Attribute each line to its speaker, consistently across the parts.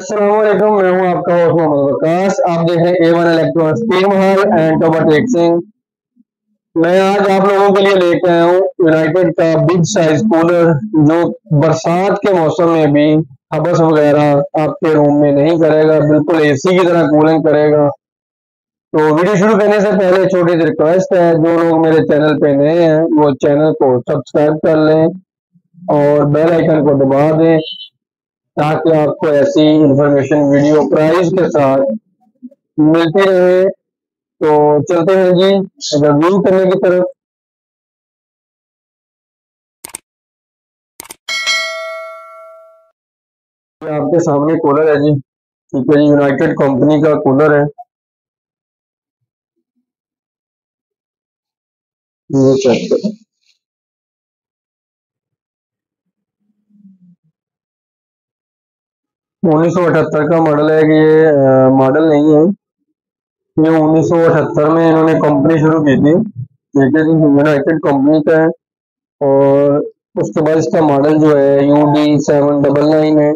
Speaker 1: अस्सलामुअलैकुम, मैं हूं आपका होस्ट मोहम्मद वकास। आप देख रहे हैं A1 electronics Pir Mahal and topper टेक्सिंग। मैं आज आप लोगों के लिए लेके आया हूं यूनाइटेड का बिग साइज कूलर, जो बरसात के मौसम में भी हबस वगैरह आपके रूम में नहीं करेगा, बिल्कुल एसी की तरह कूलिंग करेगा। तो वीडियो शुरू करने से पहले छोटी सी रिक्वेस्ट है, जो लोग मेरे चैनल पे नए हैं वो चैनल को सब्सक्राइब कर लें और बेल आइकन को दबा दें, ताकि आपको ऐसी इंफॉर्मेशन वीडियो प्राइस के साथ मिलती रहे। तो चलते हैं जी रिव्यू करने की तरफ। ये आपके सामने कूलर है जी, ठीक है जी, यूनाइटेड कंपनी का कूलर है। ये चेक करें, 1978 का मॉडल है कि ये मॉडल नहीं है, ये 1978 में इन्होंने कंपनी शुरू की थी, ठीक है जी, यूनाइटेड कंपनी का है। और उसके बाद इसका मॉडल जो है UD799 है,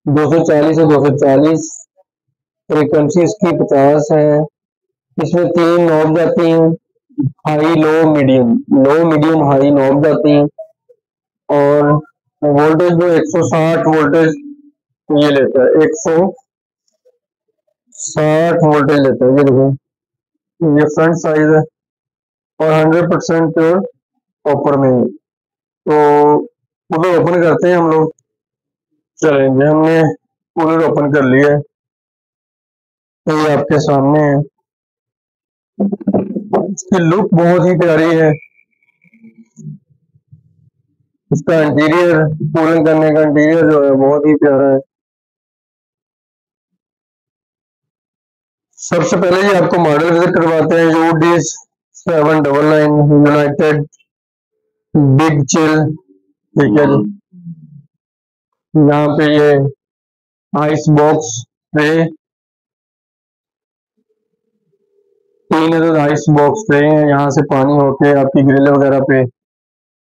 Speaker 1: 240 से 240, फ्रीक्वेंसी इसकी 50 है। इसमें 3 नॉब आती हैं, हाई लो मीडियम, लो मीडियम हाई नॉब आती हैं। और वोल्टेज जो 160 वोल्टेज ये लेता है, 160 वोल्टेज लेता है। ये देखो, ये फ्रंट साइज है और 100% प्योर कॉपर में है। तो कूलर ओपन करते हैं हम लोग। चलेंगे, हमने कूलर ओपन कर लिया है, तो ये आपके सामने है। इसकी लुक बहुत ही प्यारी है। इसका इंटीरियर, कूलिंग करने का इंटीरियर जो है बहुत ही प्यारा है। सबसे पहले ही आपको मॉडल विजिट करवाते हैं, UD799 यूनाइटेड बिग चिल, ठीक है जी। यहाँ पे ये ice box tray, 3 ice box tray हैं, यहाँ से पानी होके आपकी ग्रिल वगैरह पे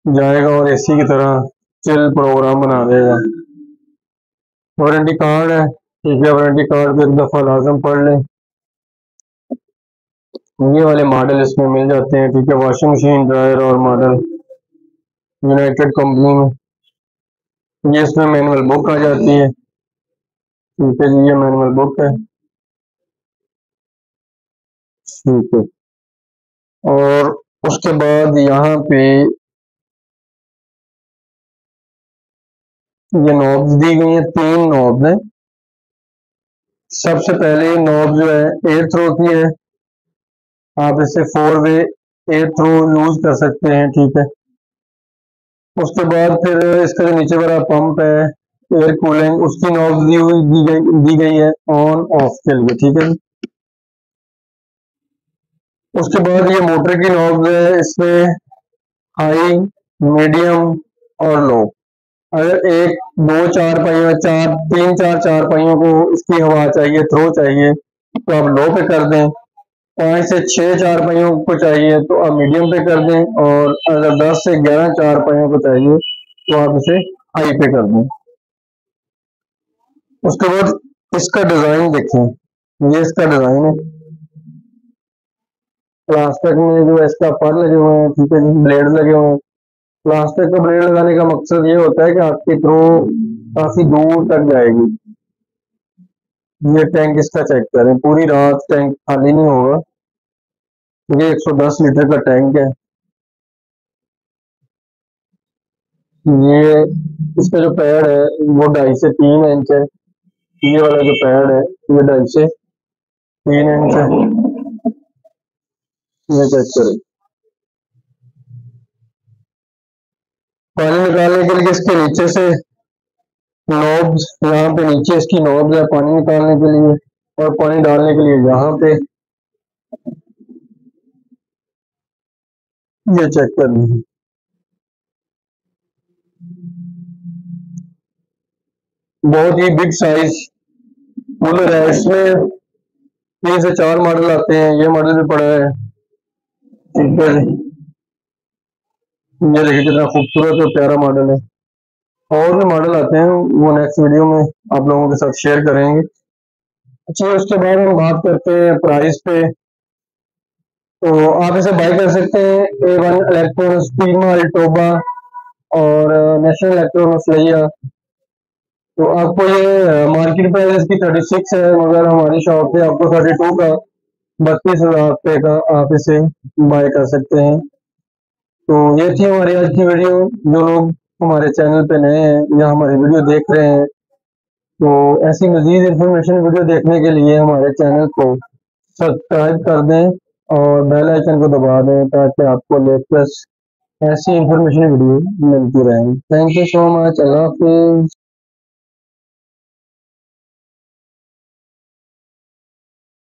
Speaker 1: जाएगा और एसी की तरह चिल प्रोग्राम बना देगा। वारंटी कार्ड है, ठीक है, वारंटी कार्ड पे एक दफा लाजम पढ़ लें। ये वाले मॉडल इसमें मिल जाते हैं, ठीक है, वॉशिंग मशीन, ड्रायर और मॉडल यूनाइटेड कंपनी में। ये इसमें मैनुअल बुक आ जाती है, ठीक है जी, ये मैनुअल बुक है, ठीक है। और उसके बाद यहाँ पे ये नॉब्स दी गई हैं, 3 नॉब हैं। सबसे पहले नॉब जो है एयर थ्रो की है, आप इसे 4 वे एयर थ्रो यूज कर सकते हैं, ठीक है। उसके बाद फिर इसका जो नीचे वाला पंप है एयर कूलिंग, उसकी नॉब दी गई है ऑन ऑफ के लिए, ठीक है। उसके बाद ये मोटर की नॉब है, इसमें हाई, मीडियम और लो। अगर एक दो चार पहियों, चार तीन चार चार पहियों को इसकी हवा चाहिए, थ्रो चाहिए, तो आप लो पे कर दें। 5 से 6 चार पहियों को चाहिए तो आप मीडियम पे कर दें, और अगर 10 से 11 चार पहियों को चाहिए तो आप इसे हाई पे कर दें। उसके बाद इसका डिजाइन देखें, ये इसका डिजाइन है, प्लास्टिक में जो है इसका पर लगे हुए हैं, ठीक है जी, ब्लेड लगे हुए हैं। प्लास्टिक का ब्लेड लगाने का मकसद ये होता है कि आपकी थ्रो काफी दूर तक जाएगी। ये टैंक इसका चेक करें, पूरी रात टैंक खाली नहीं होगा। ये 110 लीटर का टैंक है। ये इसका जो पैड है वो 2.5 से 3 इंच है। ये वाला जो पैड है ये 2.5 से 3 इंच है। ये चेक करें। पानी निकालने के लिए इसके नीचे से नॉब्स, यहाँ पे नीचे इसकी नॉब्स है पानी निकालने के लिए, और पानी डालने के लिए यहाँ पे। ये चेक कर लीजिए, बहुत ही बिग साइज कूलर है। इसमें 3 से 4 मॉडल आते हैं, ये मॉडल भी पड़ा है, ठीक है जी। ये देखिए कितना खूबसूरत और प्यारा मॉडल है। और भी मॉडल आते हैं, वो नेक्स्ट वीडियो में आप लोगों के साथ शेयर करेंगे। अच्छा, उसके बाद हम बात करते हैं प्राइस पे। तो आप इसे बाई कर सकते हैं A1 इलेक्ट्रॉनिक्स, पीमा, अल्टोबा और नेशनल इलेक्ट्रॉनिक्स लिया। तो आपको ये मार्केट प्राइस इसकी 36 है, मगर हमारी शॉप पे आपको 32 का 32,000 रुपये का आप इसे बाय कर सकते हैं। तो ये थी हमारी आज की वीडियो। जो लोग हमारे चैनल पे नए हैं या हमारी वीडियो देख रहे हैं, तो ऐसी मजीद इंफॉर्मेशन वीडियो देखने के लिए हमारे चैनल को सब्सक्राइब कर दें और बेल आइकन को दबा दें, ताकि आपको लेटेस्ट ऐसी इंफॉर्मेशन वीडियो मिलती रहे। Thank you so much. Allah Hafiz.